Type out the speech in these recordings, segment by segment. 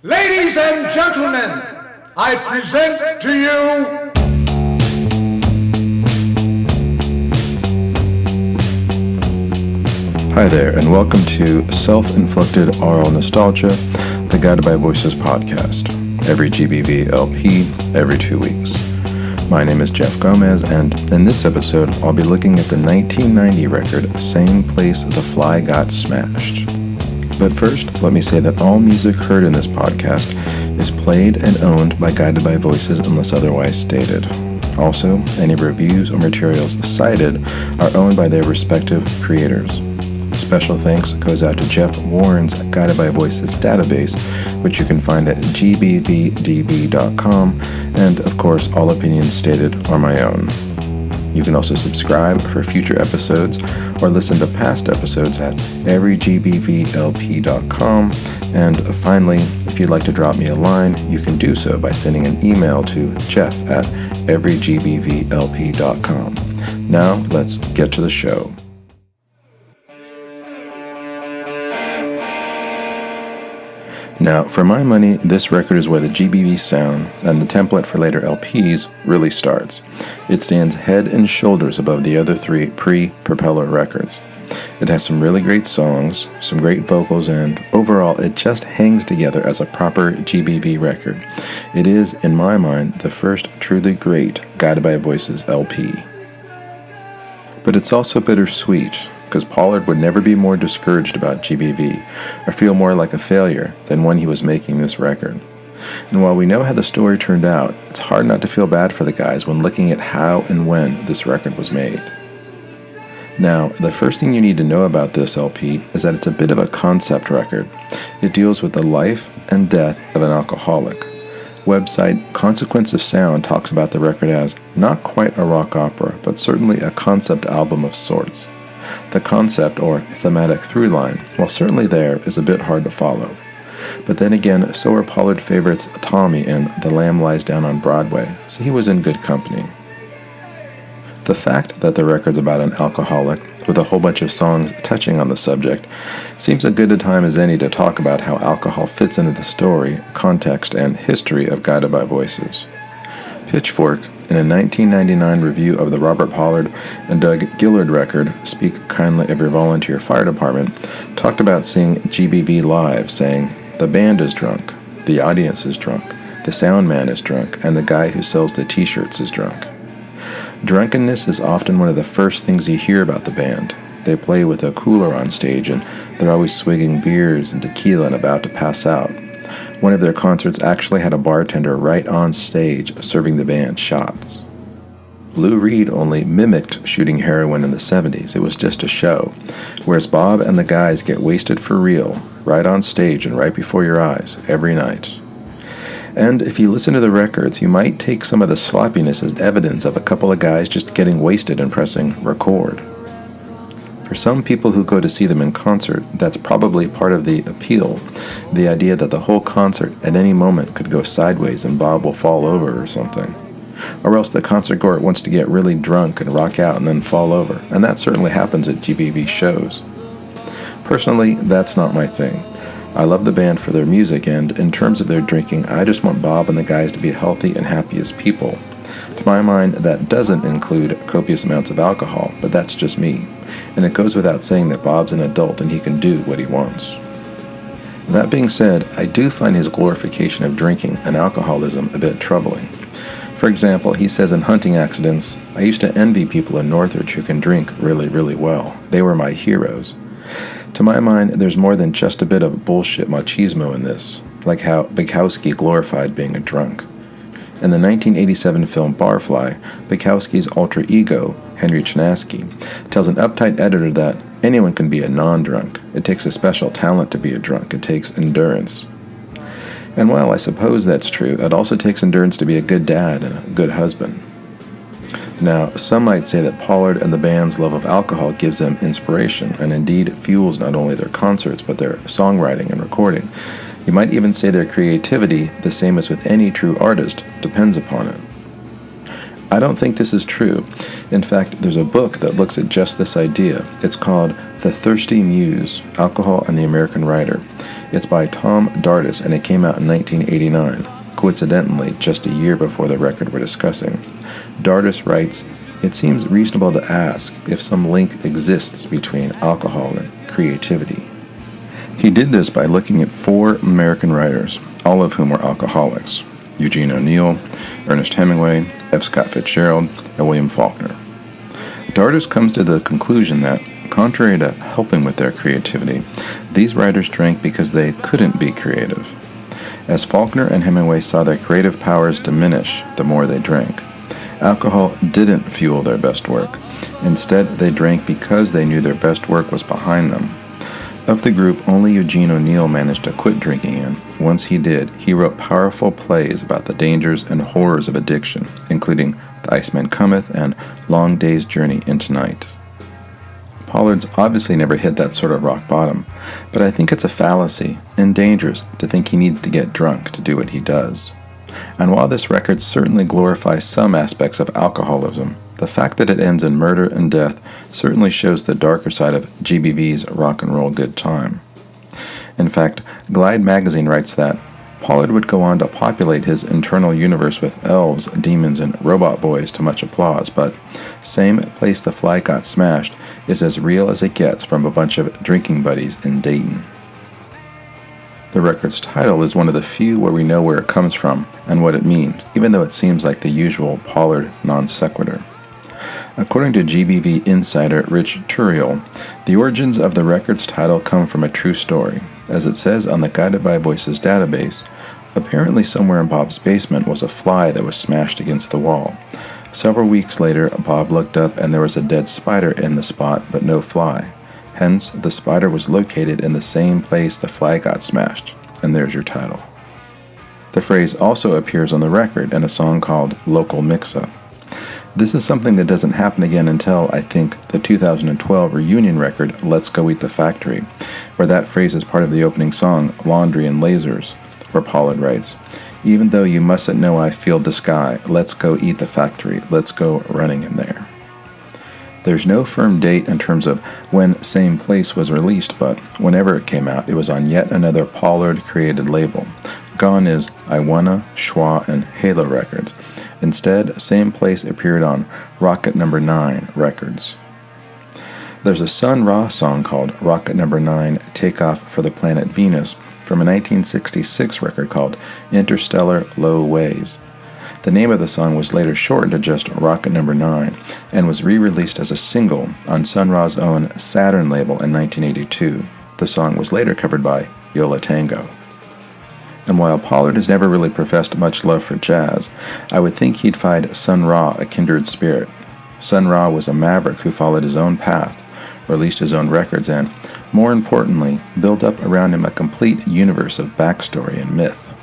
Ladies and gentlemen, I present to you Hi there, and welcome to Self-Inflicted Aural Nostalgia, the Guided by Voices podcast. Every GBV LP, every 2 weeks. My name is Jeff Gomez, and in this episode, I'll be looking at the 1990 record, Same Place the Fly Got Smashed. But first, let me say that all music heard in this podcast is played and owned by Guided by Voices unless otherwise stated. Also, any reviews or materials cited are owned by their respective creators. Special thanks goes out to Jeff Warren's Guided by Voices database, which you can find at gbvdb.com, and of course, all opinions stated are my own. You can also subscribe for future episodes or listen to past episodes at everygbvlp.com. And finally, if you'd like to drop me a line, you can do so by sending an email to jeff@everygbvlp.com. Now, let's get to the show. Now, for my money, this record is where the GBV sound and the template for later LPs really starts. It stands head and shoulders above the other three pre-Propeller records. It has some really great songs, some great vocals, and overall, it just hangs together as a proper GBV record. It is, in my mind, the first truly great Guided by Voices LP. But it's also bittersweet, because Pollard would never be more discouraged about GBV or feel more like a failure than when he was making this record. And while we know how the story turned out, it's hard not to feel bad for the guys when looking at how and when this record was made. Now, the first thing you need to know about this LP is that it's a bit of a concept record. It deals with the life and death of an alcoholic. Website Consequence of Sound talks about the record as not quite a rock opera, but certainly a concept album of sorts. The concept, or thematic through line, while certainly there, is a bit hard to follow. But then again, so are Pollard favorites Tommy in The Lamb Lies Down on Broadway, so he was in good company. The fact that the record's about an alcoholic, with a whole bunch of songs touching on the subject, seems as good a time as any to talk about how alcohol fits into the story, context, and history of Guided by Voices. Pitchfork, in a 1999 review of the Robert Pollard and Doug Gillard record, Speak Kindly of Your Volunteer Fire Department, talked about seeing GBV live, saying, "The band is drunk, the audience is drunk, the sound man is drunk, and the guy who sells the t-shirts is drunk." Drunkenness is often one of the first things you hear about the band. They play with a cooler on stage, and they're always swigging beers and tequila and about to pass out. One of their concerts actually had a bartender right on stage serving the band shots. Lou Reed only mimicked shooting heroin in the 70s. It was just a show, whereas Bob and the guys get wasted for real, right on stage and right before your eyes, every night. And if you listen to the records, you might take some of the sloppiness as evidence of a couple of guys just getting wasted and pressing record. For some people who go to see them in concert, that's probably part of the appeal, the idea that the whole concert at any moment could go sideways and Bob will fall over or something. Or else the concertgoer wants to get really drunk and rock out and then fall over, and that certainly happens at GBV shows. Personally, that's not my thing. I love the band for their music, and in terms of their drinking, I just want Bob and the guys to be healthy and happy as people. To my mind, that doesn't include copious amounts of alcohol, but that's just me. And it goes without saying that Bob's an adult and he can do what he wants. That being said, I do find his glorification of drinking and alcoholism a bit troubling. For example, he says in Hunting Accidents, "I used to envy people in Northridge who can drink really, really well. They were my heroes." To my mind, there's more than just a bit of bullshit machismo in this, like how Bukowski glorified being a drunk. In the 1987 film Barfly, Bukowski's alter ego, Henry Chinaski, tells an uptight editor that anyone can be a non-drunk. It takes a special talent to be a drunk. It takes endurance. And while I suppose that's true, it also takes endurance to be a good dad and a good husband. Now, some might say that Pollard and the band's love of alcohol gives them inspiration, and indeed fuels not only their concerts, but their songwriting and recording. You might even say their creativity, the same as with any true artist, depends upon it. I don't think this is true. In fact, there's a book that looks at just this idea. It's called The Thirsty Muse, Alcohol and the American Writer. It's by Tom Dardis, and it came out in 1989, coincidentally just a year before the record we're discussing. Dardis writes, "It seems reasonable to ask if some link exists between alcohol and creativity." He did this by looking at 4 American writers, all of whom were alcoholics: Eugene O'Neill, Ernest Hemingway, F. Scott Fitzgerald, and William Faulkner. Dardis comes to the conclusion that, contrary to helping with their creativity, these writers drank because they couldn't be creative. As Faulkner and Hemingway saw their creative powers diminish the more they drank, alcohol didn't fuel their best work. Instead, they drank because they knew their best work was behind them. Of the group, only Eugene O'Neill managed to quit drinking, and once he did, he wrote powerful plays about the dangers and horrors of addiction, including The Iceman Cometh and Long Day's Journey into Night. Pollard's obviously never hit that sort of rock bottom, but I think it's a fallacy and dangerous to think he needed to get drunk to do what he does. And while this record certainly glorifies some aspects of alcoholism, the fact that it ends in murder and death certainly shows the darker side of GBV's rock and roll good time. In fact, Glide magazine writes that Pollard would go on to populate his internal universe with elves, demons, and robot boys to much applause, but Same Place the Fly Got Smashed is as real as it gets from a bunch of drinking buddies in Dayton. The record's title is one of the few where we know where it comes from and what it means, even though it seems like the usual Pollard non sequitur. According to GBV insider Rich Turiel, the origins of the record's title come from a true story. As it says on the Guided by Voices database, apparently somewhere in Bob's basement was a fly that was smashed against the wall. Several weeks later, Bob looked up and there was a dead spider in the spot, but no fly. Hence, the spider was located in the same place the fly got smashed. And there's your title. The phrase also appears on the record in a song called Local Mix-Up. This is something that doesn't happen again until, I think, the 2012 reunion record, Let's Go Eat the Factory, where that phrase is part of the opening song, Laundry and Lasers, where Pollard writes, "Even though you mustn't know I feel the sky, let's go eat the factory, let's go running in there." There's no firm date in terms of when Same Place was released, but whenever it came out, it was on yet another Pollard-created label. Gone is Iwana, Schwa, and Halo Records. Instead, Same Place appeared on Rocket No. 9 Records. There's a Sun Ra song called Rocket No. 9 Takeoff for the Planet Venus from a 1966 record called Interstellar Low Ways. The name of the song was later shortened to just Rocket No. 9 and was re-released as a single on Sun Ra's own Saturn label in 1982. The song was later covered by Yo La Tengo. And while Pollard has never really professed much love for jazz, I would think he'd find Sun Ra a kindred spirit. Sun Ra was a maverick who followed his own path, released his own records, and, more importantly, built up around him a complete universe of backstory and myth.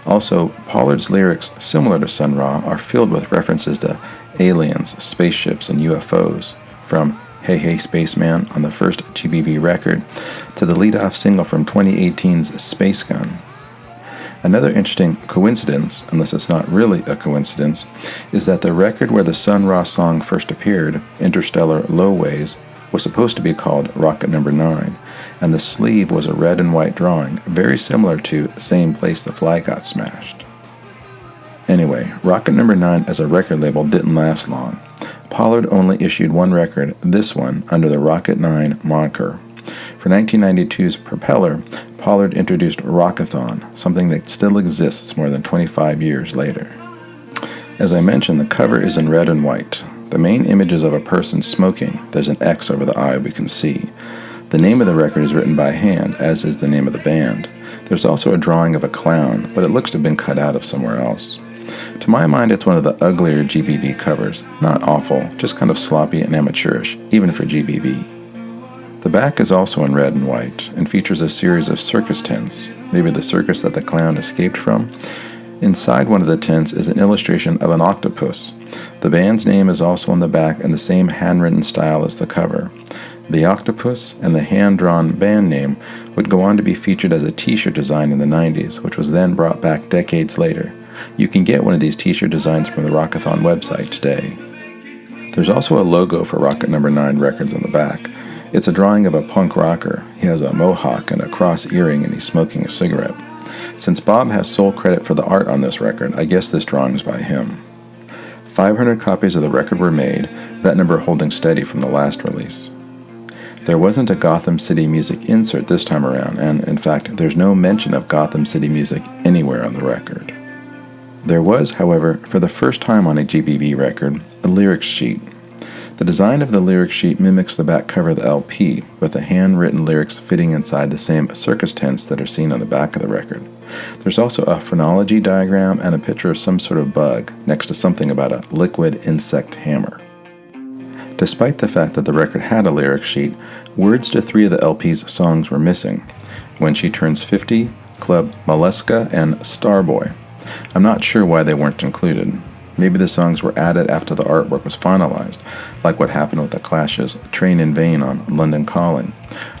Also, Pollard's lyrics, similar to Sun Ra, are filled with references to aliens, spaceships, and UFOs, from Hey Hey Spaceman on the first GBV record to the lead-off single from 2018's Space Gun. Another interesting coincidence, unless it's not really a coincidence, is that the record where the Sun Ra song first appeared, Interstellar Low Ways, was supposed to be called Rocket No. 9, and the sleeve was a red and white drawing, very similar to Same Place the Fly Got Smashed. Anyway, Rocket No. 9 as a record label didn't last long. Pollard only issued one record, this one, under the Rocket 9 moniker. For 1992's Propeller, Pollard introduced Rockathon, something that still exists more than 25 years later. As I mentioned, the cover is in red and white. The main image is of a person smoking. There's an X over the eye we can see. The name of the record is written by hand, as is the name of the band. There's also a drawing of a clown, but it looks to have been cut out of somewhere else. To my mind, it's one of the uglier GBV covers. Not awful, just kind of sloppy and amateurish, even for GBV. The back is also in red and white, and features a series of circus tents, maybe the circus that the clown escaped from. Inside one of the tents is an illustration of an octopus. The band's name is also on the back in the same handwritten style as the cover. The octopus and the hand-drawn band name would go on to be featured as a t-shirt design in the 90s, which was then brought back decades later. You can get one of these t-shirt designs from the Rockathon website today. There's also a logo for Rocket No. 9 Records on the back. It's a drawing of a punk rocker. He has a mohawk and a cross earring, and he's smoking a cigarette. Since Bob has sole credit for the art on this record, I guess this drawing is by him. 500 copies of the record were made, that number holding steady from the last release. There wasn't a Gotham City Music insert this time around, and in fact, there's no mention of Gotham City Music anywhere on the record. There was, however, for the first time on a GBV record, a lyrics sheet. The design of the lyrics sheet mimics the back cover of the LP, with the handwritten lyrics fitting inside the same circus tents that are seen on the back of the record. There's also a phrenology diagram and a picture of some sort of bug next to something about a liquid insect hammer. Despite the fact that the record had a lyrics sheet, words to 3 of the LP's songs were missing: When She Turns 50, Club Molesca, and Starboy. I'm not sure why they weren't included. Maybe the songs were added after the artwork was finalized, like what happened with the Clash's Train in Vain on London Calling.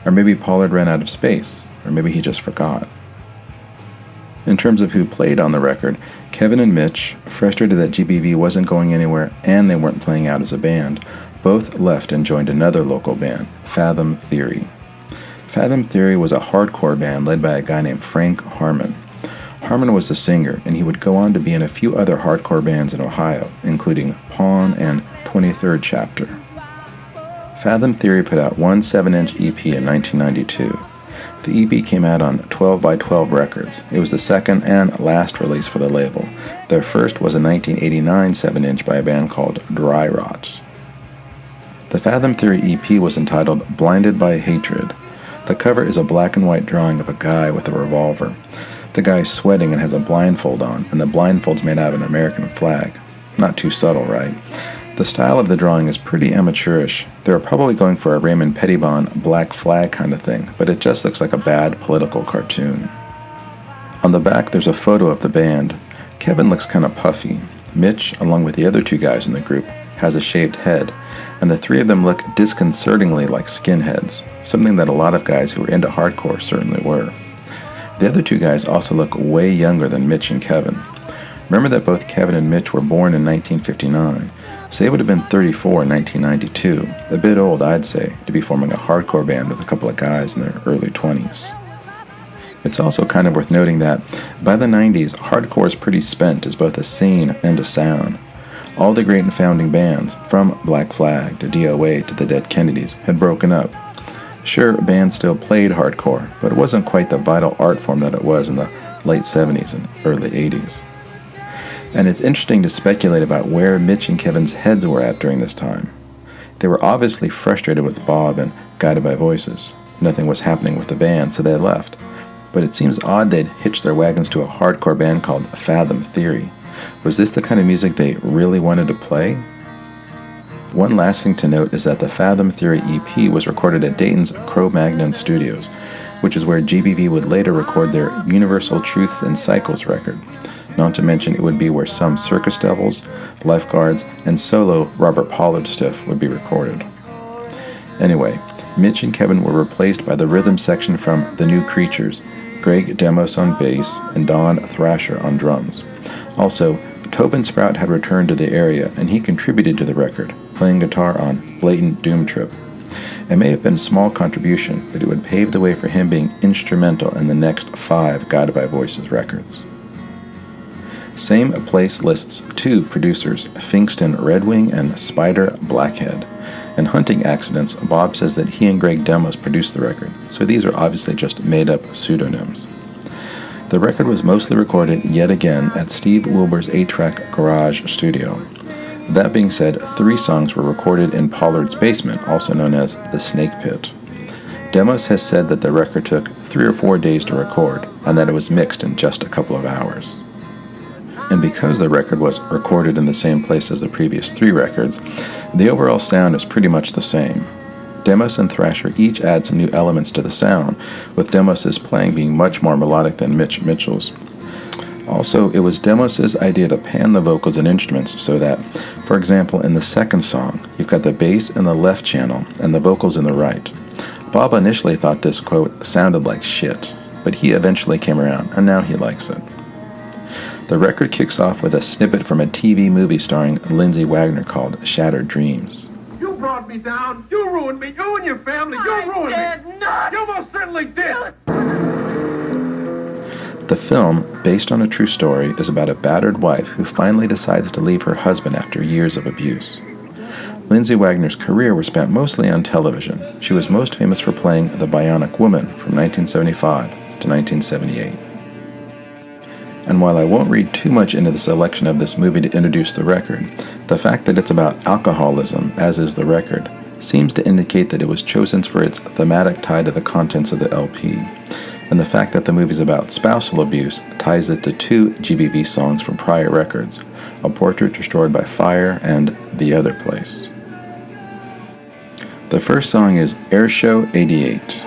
Or maybe Pollard ran out of space, or maybe he just forgot. In terms of who played on the record, Kevin and Mitch, frustrated that GBV wasn't going anywhere and they weren't playing out as a band, both left and joined another local band, Fathom Theory. Fathom Theory was a hardcore band led by a guy named Frank Harmon. Harmon was the singer, and he would go on to be in a few other hardcore bands in Ohio, including Pawn and 23rd Chapter. Fathom Theory put out one 7-inch EP in 1992. The EP came out on 12x12 Records. It was the second and last release for the label. Their first was a 1989 7-inch by a band called Dry Rot. The Fathom Theory EP was entitled Blinded by Hatred. The cover is a black and white drawing of a guy with a revolver. The guy's sweating and has a blindfold on, and the blindfold's made out of an American flag. Not too subtle, right? The style of the drawing is pretty amateurish. They were probably going for a Raymond Pettibon black flag kind of thing, but it just looks like a bad political cartoon. On the back, there's a photo of the band. Kevin looks kind of puffy. Mitch, along with the other 2 guys in the group, has a shaved head, and the 3 of them look disconcertingly like skinheads, something that a lot of guys who were into hardcore certainly were. The other 2 guys also look way younger than Mitch and Kevin. Remember that both Kevin and Mitch were born in 1959, so they would have been 34 in 1992, a bit old, I'd say, to be forming a hardcore band with a couple of guys in their early 20s. It's also kind of worth noting that, by the 90s, hardcore is pretty spent as both a scene and a sound. All the great and founding bands, from Black Flag to DOA to the Dead Kennedys, had broken up. Sure, bands still played hardcore, but it wasn't quite the vital art form that it was in the late 70s and early 80s. And it's interesting to speculate about where Mitch and Kevin's heads were at during this time. They were obviously frustrated with Bob and Guided by Voices. Nothing was happening with the band, so they left. But it seems odd they'd hitched their wagons to a hardcore band called Fathom Theory. Was this the kind of music they really wanted to play? One last thing to note is that the Fathom Theory EP was recorded at Dayton's Cro-Magnon Studios, which is where GBV would later record their Universal Truths and Cycles record. Not to mention it would be where some Circus Devils, Lifeguards, and solo Robert Pollard stuff would be recorded. Anyway, Mitch and Kevin were replaced by the rhythm section from The New Creatures, Greg Demos on bass, and Don Thrasher on drums. Also, Tobin Sprout had returned to the area, and he contributed to the record, playing guitar on Blatant Doom Trip. It may have been a small contribution, but it would pave the way for him being instrumental in the next 5 Guided by Voices records. Same Place lists 2 producers, Finkston Redwing and Spider Blackhead. In Hunting Accidents, Bob says that he and Greg Demos produced the record, so these are obviously just made-up pseudonyms. The record was mostly recorded, yet again, at Steve Wilbur's 8-track garage studio. That being said, 3 songs were recorded in Pollard's basement, also known as the Snake Pit. Demos has said that the record took 3 or 4 days to record, and that it was mixed in just a couple of hours. And because the record was recorded in the same place as the previous 3 records, the overall sound is pretty much the same. Demos and Thrasher each add some new elements to the sound, with Demos' playing being much more melodic than Mitch Mitchell's. Also, it was Demos' idea to pan the vocals and instruments so that, for example, in the second song, you've got the bass in the left channel and the vocals in the right. Bob initially thought this, quote, sounded like shit, but he eventually came around, and now he likes it. The record kicks off with a snippet from a TV movie starring Lindsay Wagner called Shattered Dreams. You brought me down. You ruined me. You and your family. You ruined me. I did not. You most certainly did. The film, based on a true story, is about a battered wife who finally decides to leave her husband after years of abuse. Lindsay Wagner's career was spent mostly on television. She was most famous for playing the Bionic Woman from 1975 to 1978. And while I won't read too much into the selection of this movie to introduce the record, the fact that it's about alcoholism, as is the record, seems to indicate that it was chosen for its thematic tie to the contents of the LP. And the fact that the movie's about spousal abuse ties it to two GBV songs from prior records, A Portrait Destroyed by Fire and The Other Place. The first song is Air Show 88.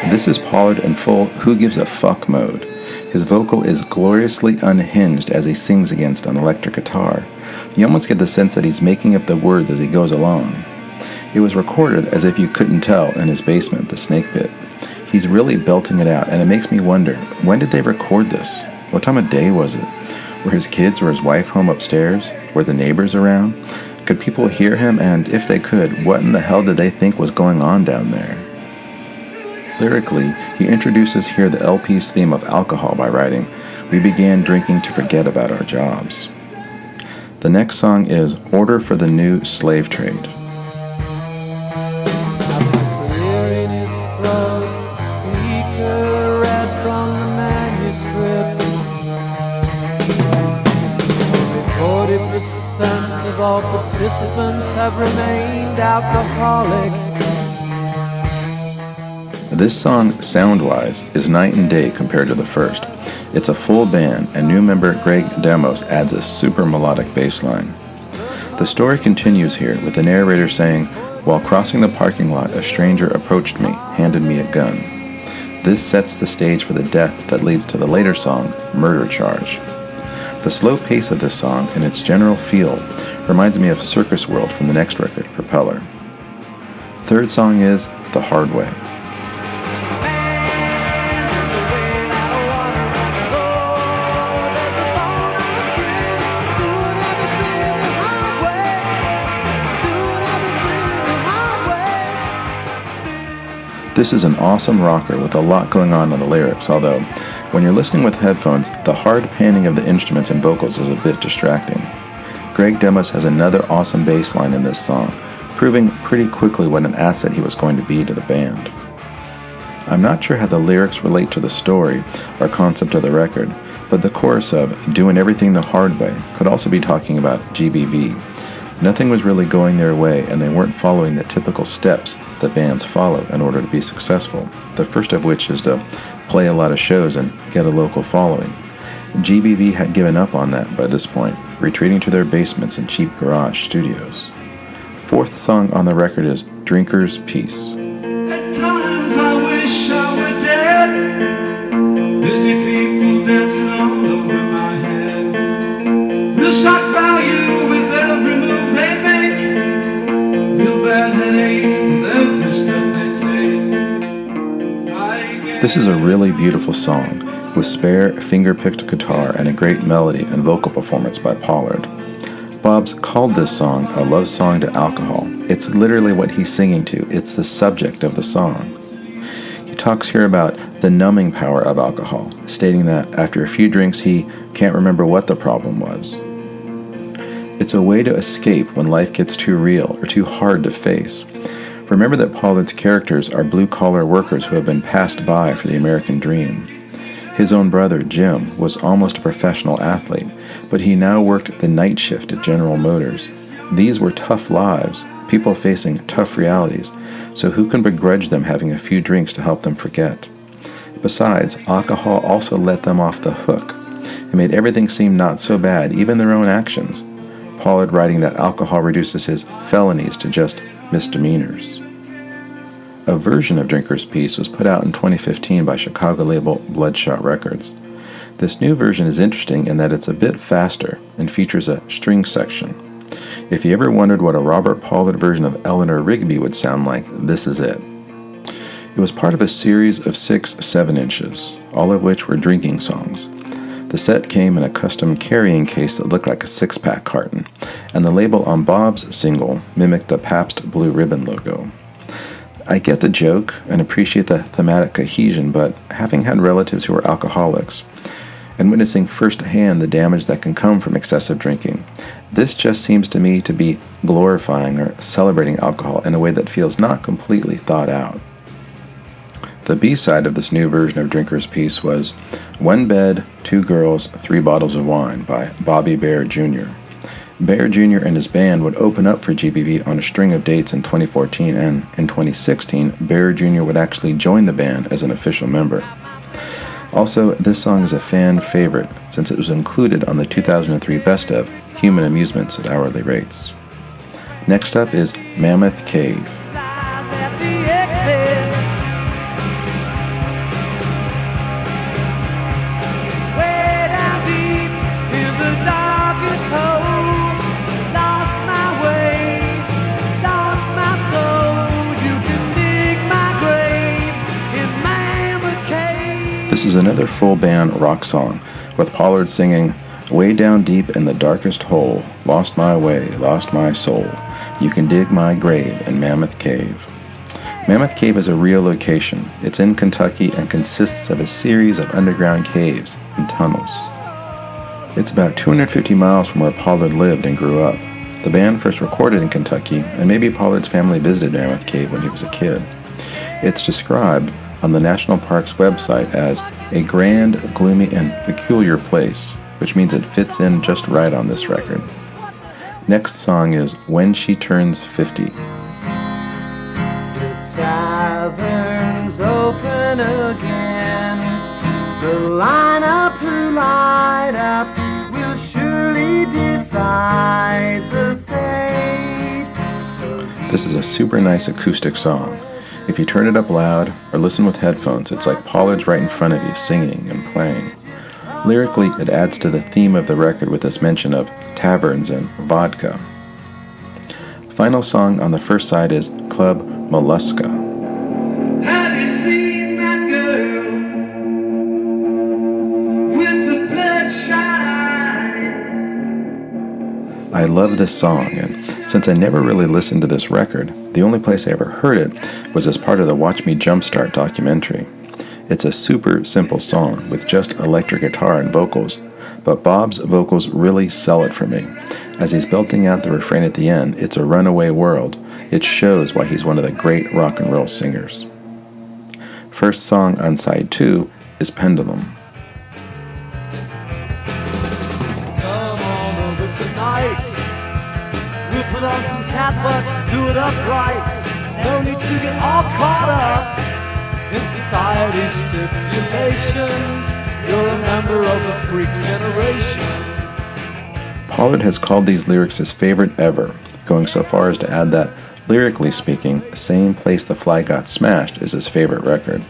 This is Pollard in full Who Gives a Fuck mode. His vocal is gloriously unhinged as he sings against an electric guitar. You almost get the sense that he's making up the words as he goes along. It was recorded, as if you couldn't tell, in his basement, the Snake Pit. He's really belting it out, and it makes me wonder, when did they record this? What time of day was it? Were his kids or his wife home upstairs? Were the neighbors around? Could people hear him, and if they could, what in the hell did they think was going on down there? Lyrically, he introduces here the LP's theme of alcohol by writing, "We began drinking to forget about our jobs." The next song is Order for the New Slave Trade. Of all participants have remained alcoholic. This song, sound-wise, is night and day compared to the first. It's a full band, and new member Greg Demos adds a super melodic bass line. The story continues here, with the narrator saying, "While crossing the parking lot, a stranger approached me, handed me a gun." This sets the stage for the death that leads to the later song, Murder Charge. The slow pace of this song and its general feel reminds me of Circus World from the next record, Propeller. Third song is The Hard Way. This is an awesome rocker with a lot going on in the lyrics, although when you're listening with headphones, the hard panning of the instruments and vocals is a bit distracting. Greg Demos has another awesome bass line in this song, proving pretty quickly what an asset he was going to be to the band. I'm not sure how the lyrics relate to the story or concept of the record, but the chorus of "doing everything the hard way" could also be talking about GBV. Nothing was really going their way, and they weren't following the typical steps that bands follow in order to be successful, the first of which is to play a lot of shows and get a local following. GBV had given up on that by this point, retreating to their basements and cheap garage studios. Fourth song on the record is Drinker's Peace. At times I wish I were dead. Busy people dancing all over my head. Real shock value with every move they make. Real bad headache with every step they take. This is a really beautiful song, with spare, finger-picked guitar and a great melody and vocal performance by Pollard. Bob's called this song a love song to alcohol. It's literally what he's singing to. It's the subject of the song. He talks here about the numbing power of alcohol, stating that after a few drinks he can't remember what the problem was. It's a way to escape when life gets too real or too hard to face. Remember that Pollard's characters are blue-collar workers who have been passed by for the American dream. His own brother, Jim, was almost a professional athlete, but he now worked the night shift at General Motors. These were tough lives, people facing tough realities, so who can begrudge them having a few drinks to help them forget? Besides, alcohol also let them off the hook. It made everything seem not so bad, even their own actions. Pollard writing that alcohol reduces his felonies to just misdemeanors. A version of Drinker's Peace was put out in 2015 by Chicago label Bloodshot Records. This new version is interesting in that it's a bit faster and features a string section. If you ever wondered what a Robert Pollard version of Eleanor Rigby would sound like, this is it. It was part of a series of 6 7-inches, all of which were drinking songs. The set came in a custom carrying case that looked like a 6-pack carton, and the label on Bob's single mimicked the Pabst Blue Ribbon logo. I get the joke and appreciate the thematic cohesion, but having had relatives who are alcoholics, and witnessing firsthand the damage that can come from excessive drinking, this just seems to me to be glorifying or celebrating alcohol in a way that feels not completely thought out. The B-side of this new version of Drinker's Peace was One Bed, 2 Girls, 3 Bottles of Wine by Bobby Bare Jr. Bare Jr. and his band would open up for GBV on a string of dates in 2014, and in 2016, Bare Jr. would actually join the band as an official member. Also, this song is a fan favorite since it was included on the 2003 Best of Human Amusements at Hourly Rates. Next up is Mammoth Cave. This is another full band rock song, with Pollard singing, "Way down deep in the darkest hole, lost my way, lost my soul. You can dig my grave in Mammoth Cave." Mammoth Cave is a real location. It's in Kentucky and consists of a series of underground caves and tunnels. It's about 250 miles from where Pollard lived and grew up. The band first recorded in Kentucky, and maybe Pollard's family visited Mammoth Cave when he was a kid. It's described on the National Park's website as a grand, gloomy, and peculiar place, which means it fits in just right on this record. Next song is When She Turns 50. The tavern's open again. The lineup who light up will surely decide the fate. This is a super nice acoustic song. If you turn it up loud or listen with headphones, it's like Pollard's right in front of you singing and playing. Lyrically, it adds to the theme of the record with this mention of taverns and vodka. The final song on the first side is Club Mollusca. Have you seen that girl with the bloodshot eyes? I love this song, and since I never really listened to this record, the only place I ever heard it was as part of the Watch Me Jumpstart documentary. It's a super simple song with just electric guitar and vocals, but Bob's vocals really sell it for me. As he's belting out the refrain at the end, "It's a runaway world," it shows why he's one of the great rock and roll singers. First song on side 2 is Pendulum. Come on over tonight. We'll put on some cat butt, do it upright. No need to get all caught up in society's stipulations. You're a member of the freak generation. Pollard has called these lyrics his favorite ever, going so far as to add that, lyrically speaking, Same Place the Fly Got Smashed is his favorite record.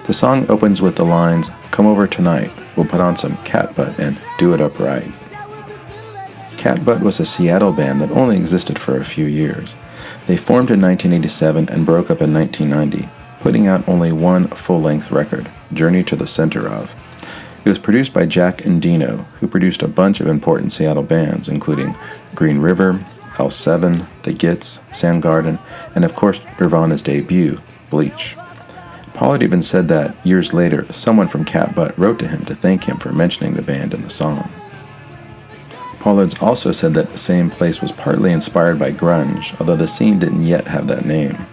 The song opens with the lines, "Come over tonight, we'll put on some cat butt and do it upright." Cat Butt was a Seattle band that only existed for a few years. They formed in 1987 and broke up in 1990, putting out only one full-length record, Journey to the Center of. It was produced by Jack Endino, who produced a bunch of important Seattle bands, including Green River, L7, The Gits, Soundgarden, and of course Nirvana's debut, Bleach. Pollard even said that, years later, someone from Cat Butt wrote to him to thank him for mentioning the band in the song. Pollard's also said that Same Place was partly inspired by grunge, although the scene didn't yet have that name.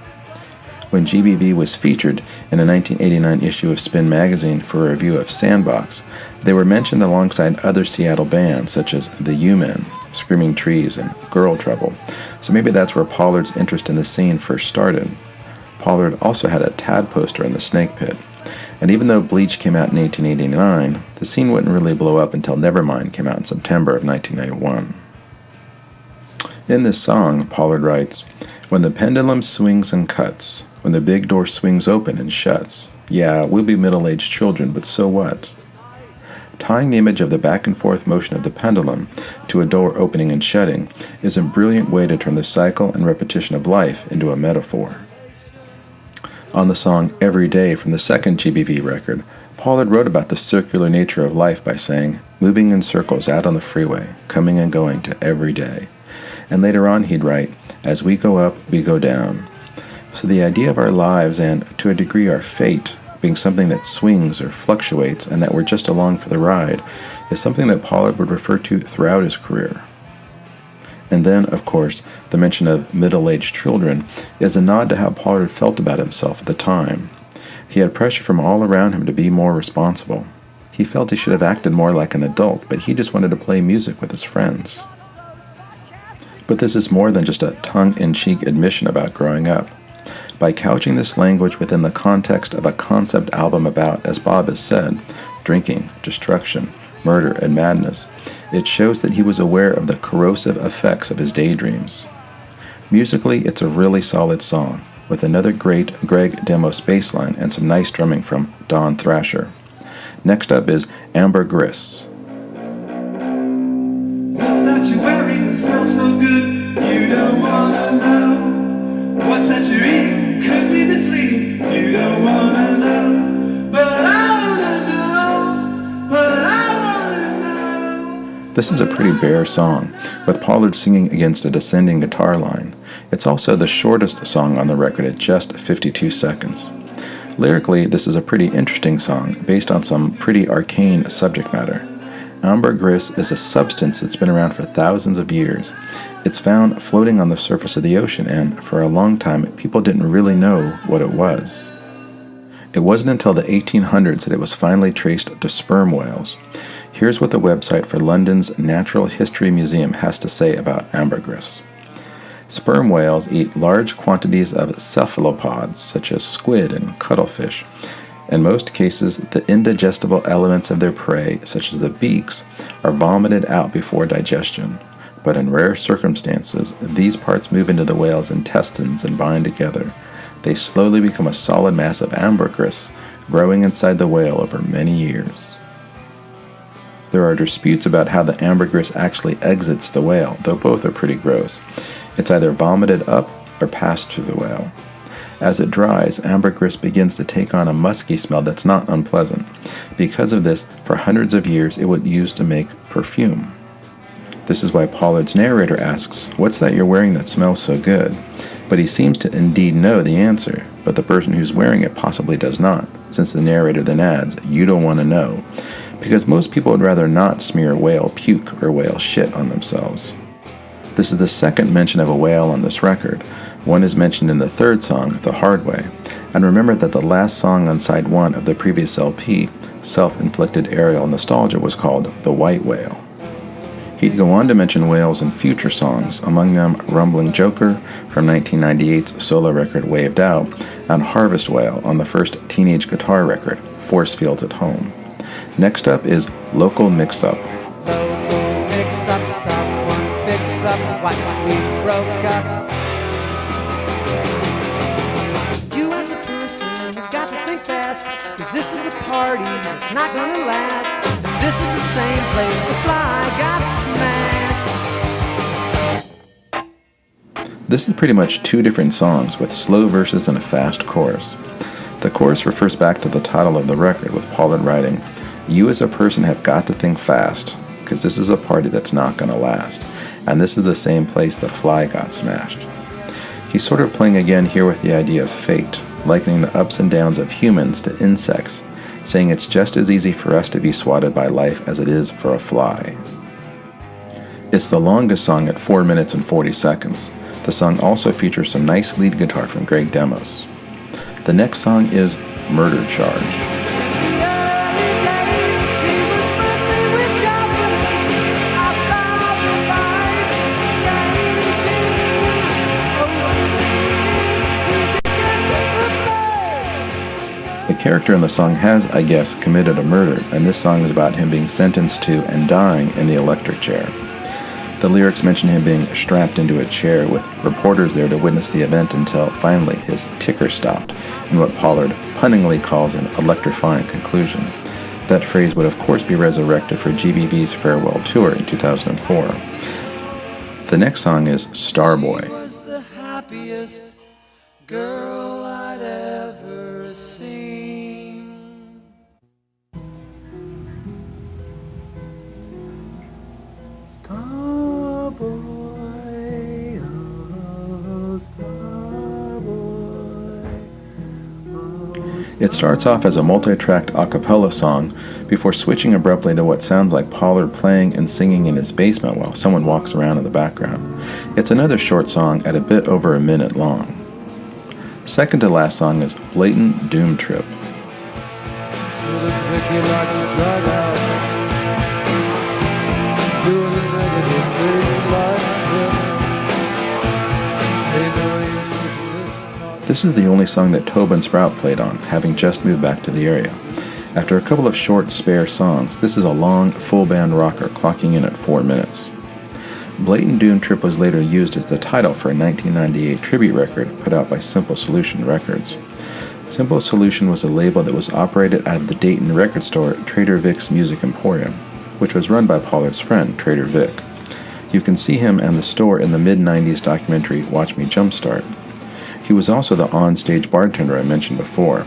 When GBV was featured in a 1989 issue of Spin magazine for a review of Sandbox, they were mentioned alongside other Seattle bands such as The U-Men, Screaming Trees, and Girl Trouble, so maybe that's where Pollard's interest in the scene first started. Pollard also had a Tad poster in the Snake Pit, and even though Bleach came out in 1889, the scene wouldn't really blow up until Nevermind came out in September of 1991. In this song, Pollard writes, "When the pendulum swings and cuts, when the big door swings open and shuts. Yeah, we'll be middle-aged children, but so what? Tying the image of the back-and-forth motion of the pendulum to a door opening and shutting is a brilliant way to turn the cycle and repetition of life into a metaphor. On the song Every Day from the second GBV record, Pollard wrote about the circular nature of life by saying, moving in circles out on the freeway, coming and going to every day. And later on he'd write, as we go up, we go down. So the idea of our lives and, to a degree, our fate, being something that swings or fluctuates and that we're just along for the ride, is something that Pollard would refer to throughout his career. And then, of course, the mention of middle-aged children is a nod to how Pollard felt about himself at the time. He had pressure from all around him to be more responsible. He felt he should have acted more like an adult, but he just wanted to play music with his friends. But this is more than just a tongue-in-cheek admission about growing up. By couching this language within the context of a concept album about, as Bob has said, drinking, destruction, murder, and madness, it shows that he was aware of the corrosive effects of his daydreams. Musically, it's a really solid song, with another great Greg Demos bass line and some nice drumming from Don Thrasher. Next up is Amber Gris. What's that you're wearing that smells so good? You don't wanna know. What's that you're eating? Could be misleading. You don't wanna know. But I wanna know. But I wanna know. This is a pretty bare song, with Pollard singing against a descending guitar line. It's also the shortest song on the record at just 52 seconds. Lyrically, this is a pretty interesting song based on some pretty arcane subject matter. Ambergris is a substance that's been around for thousands of years. It's found floating on the surface of the ocean, and for a long time, people didn't really know what it was. It wasn't until the 1800s that it was finally traced to sperm whales. Here's what the website for London's Natural History Museum has to say about ambergris. Sperm whales eat large quantities of cephalopods, such as squid and cuttlefish. In most cases, the indigestible elements of their prey, such as the beaks, are vomited out before digestion. But in rare circumstances, these parts move into the whale's intestines and bind together. They slowly become a solid mass of ambergris, growing inside the whale over many years. There are disputes about how the ambergris actually exits the whale, though both are pretty gross. It's either vomited up or passed through the whale. As it dries, ambergris begins to take on a musky smell that's not unpleasant. Because of this, for hundreds of years it was used to make perfume. This is why Pollard's narrator asks, "What's that you're wearing that smells so good?" But he seems to indeed know the answer, but the person who's wearing it possibly does not, since the narrator then adds, "You don't want to know," because most people would rather not smear whale puke or whale shit on themselves. This is the second mention of a whale on this record. One is mentioned in the third song, The Hard Way. And remember that the last song on side 1 of the previous LP, Self-Inflicted Aural Nostalgia, was called The White Whale. He'd go on to mention whales in future songs, among them Rumbling Joker from 1998's solo record Waved Out, and Harvest Whale on the first teenage guitar record, Force Fields at Home. Next up is Local Mix-Up. Local mix-up, someone fix up what we broke up. You as a person, you've got to think fast, cause this is a party that's not gonna last. And this is the same place the fly got smashed. This is pretty much two different songs with slow verses and a fast chorus. The chorus refers back to the title of the record, with Pollard writing, "You as a person have got to think fast, because this is a party that's not going to last, and this is the same place the fly got smashed." He's sort of playing again here with the idea of fate, likening the ups and downs of humans to insects, saying it's just as easy for us to be swatted by life as it is for a fly. It's the longest song at 4 minutes and 40 seconds. The song also features some nice lead guitar from Greg Demos. The next song is Murder Charge. The character in the song has, I guess, committed a murder, and this song is about him being sentenced to and dying in the electric chair. The lyrics mention him being strapped into a chair with reporters there to witness the event until finally his ticker stopped, in what Pollard punningly calls an electrifying conclusion. That phrase would of course be resurrected for GBV's farewell tour in 2004. The next song is Starboy. Was the happiest girl I'd ever seen. Starboy, oh, Starboy. It starts off as a multi-tracked a cappella song before switching abruptly to what sounds like Pollard playing and singing in his basement while someone walks around in the background. It's another short song at a bit over a minute long. Second to last song is Blatant Doom Trip. This is the only song that Tobin Sprout played on, having just moved back to the area. After a couple of short, spare songs, this is a long, full-band rocker clocking in at 4 minutes. Blatant Doom Trip was later used as the title for a 1998 tribute record put out by Simple Solution Records. Simple Solution was a label that was operated out of the Dayton record store Trader Vic's Music Emporium, which was run by Pollard's friend, Trader Vic. You can see him and the store in the mid-90s documentary Watch Me Jumpstart. He was also the on-stage bartender I mentioned before.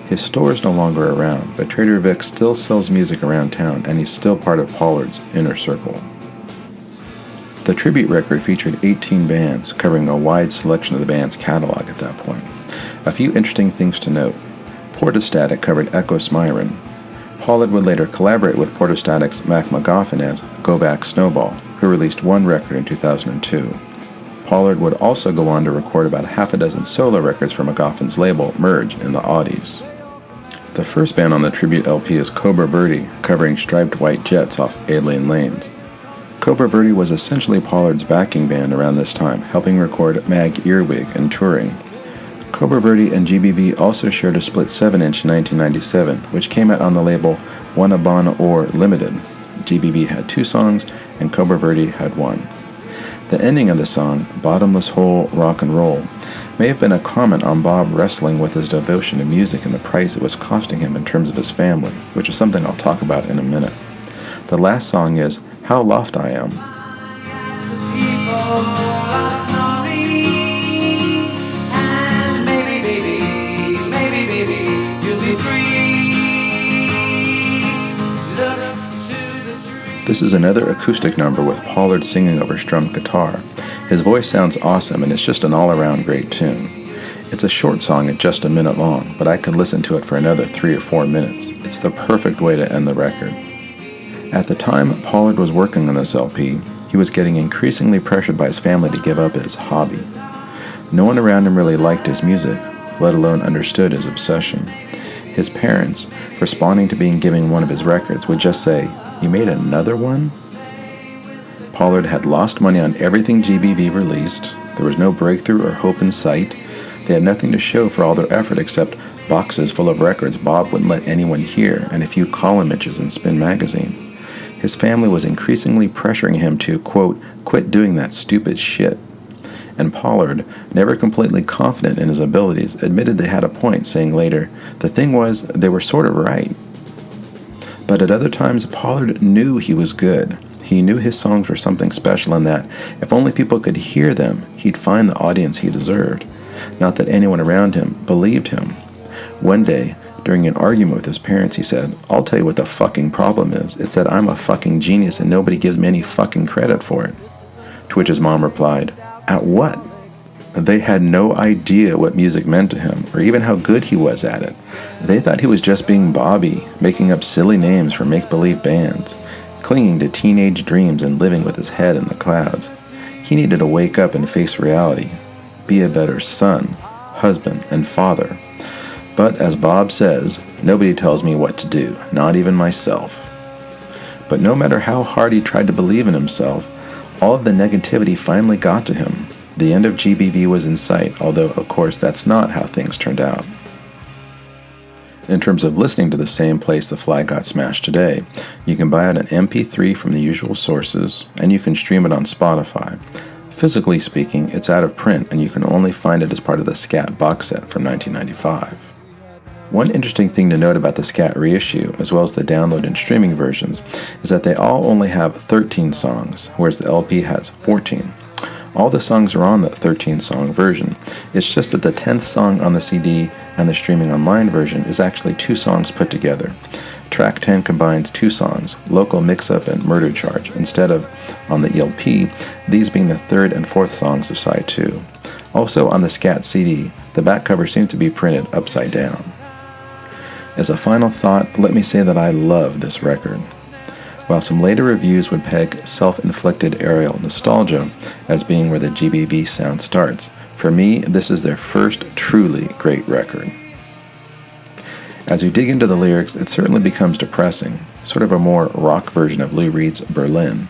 His store is no longer around, but Trader Vic still sells music around town, and he's still part of Pollard's inner circle. The tribute record featured 18 bands, covering a wide selection of the band's catalog at that point. A few interesting things to note. Portastatic covered Echo Smyron. Pollard would later collaborate with Portastatic's Mac McGoffin as Go Back Snowball, who released one record in 2002. Pollard would also go on to record about half a dozen solo records for McGoffin's label, Merge, in the Aughties. The first band on the tribute LP is Cobra Verde, covering Striped White Jets off Alien Lanes. Cobra Verde was essentially Pollard's backing band around this time, helping record Mag Earwig and touring. Cobra Verde and GBV also shared a split 7-inch in 1997, which came out on the label Wanabana Or Limited. GBV had 2 songs, and Cobra Verde had 1. The ending of the song, Bottomless Hole Rock and Roll, may have been a comment on Bob wrestling with his devotion to music and the price it was costing him in terms of his family, which is something I'll talk about in a minute. The last song is How Lost I Am. This is another acoustic number with Pollard singing over strummed guitar. His voice sounds awesome and it's just an all-around great tune. It's a short song at just a minute long, but I could listen to it for another 3 or 4 minutes. It's the perfect way to end the record. At the time Pollard was working on this LP, he was getting increasingly pressured by his family to give up his hobby. No one around him really liked his music, let alone understood his obsession. His parents, responding to being given one of his records, would just say, "You made another one?" Pollard had lost money on everything GBV released. There was no breakthrough or hope in sight. They had nothing to show for all their effort except boxes full of records Bob wouldn't let anyone hear and a few column images in Spin magazine. His family was increasingly pressuring him to, quote, quit doing that stupid shit. And Pollard, never completely confident in his abilities, admitted they had a point, saying later, "The thing was, they were sort of right." But at other times, Pollard knew he was good. He knew his songs were something special and that, if only people could hear them, he'd find the audience he deserved. Not that anyone around him believed him. One day, during an argument with his parents, he said, "I'll tell you what the fucking problem is. It's that I'm a fucking genius and nobody gives me any fucking credit for it." To which his mom replied, "At what?" They had no idea what music meant to him, or even how good he was at it. They thought he was just being Bobby, making up silly names for make-believe bands, clinging to teenage dreams and living with his head in the clouds. He needed to wake up and face reality, be a better son, husband, and father. But as Bob says, nobody tells me what to do, not even myself. But no matter how hard he tried to believe in himself, all of the negativity finally got to him. The end of GBV was in sight, although, of course, that's not how things turned out. In terms of listening to The Same Place the Flag Got Smashed Today, you can buy it an MP3 from the usual sources, and you can stream it on Spotify. Physically speaking, it's out of print, and you can only find it as part of the Scat box set from 1995. One interesting thing to note about the Scat reissue, as well as the download and streaming versions, is that they all only have 13 songs, whereas the LP has 14. All the songs are on the 13-song version. It's just that the 10th song on the CD and the streaming online version is actually 2 songs put together. Track 10 combines 2 songs, Local Mix-Up and Murder Charge, instead of, on the LP, these being the 3rd and 4th songs of side 2. Also on the Scat CD, the back cover seems to be printed upside down. As a final thought, let me say that I love this record. While some later reviews would peg Self-Inflicted Aural Nostalgia as being where the GBV sound starts, for me, this is their first truly great record. As we dig into the lyrics, it certainly becomes depressing, sort of a more rock version of Lou Reed's Berlin.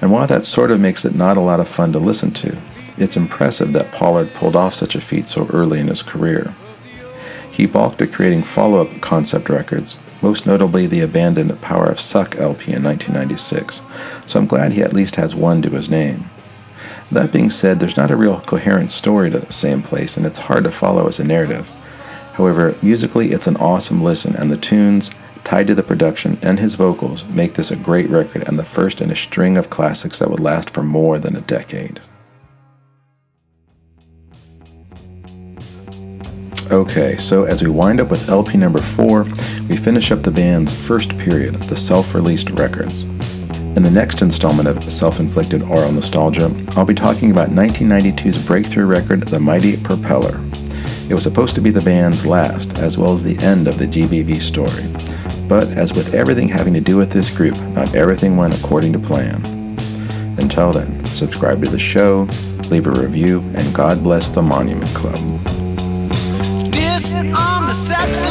And while that sort of makes it not a lot of fun to listen to, it's impressive that Pollard pulled off such a feat so early in his career. He balked at creating follow-up concept records, most notably the abandoned Power of Suck LP in 1996, so I'm glad he at least has one to his name. That being said, there's not a real coherent story to The Same Place, and it's hard to follow as a narrative. However, musically it's an awesome listen, and the tunes, tied to the production and his vocals, make this a great record and the first in a string of classics that would last for more than a decade. Okay, so as we wind up with LP number 4, we finish up the band's first period, the self-released records. In the next installment of Self-Inflicted Aural Nostalgia, I'll be talking about 1992's breakthrough record, The Mighty Propeller. It was supposed to be the band's last, as well as the end of the GBV story. But as with everything having to do with this group, not everything went according to plan. Until then, subscribe to the show, leave a review, and God bless the Monument Club. On the sex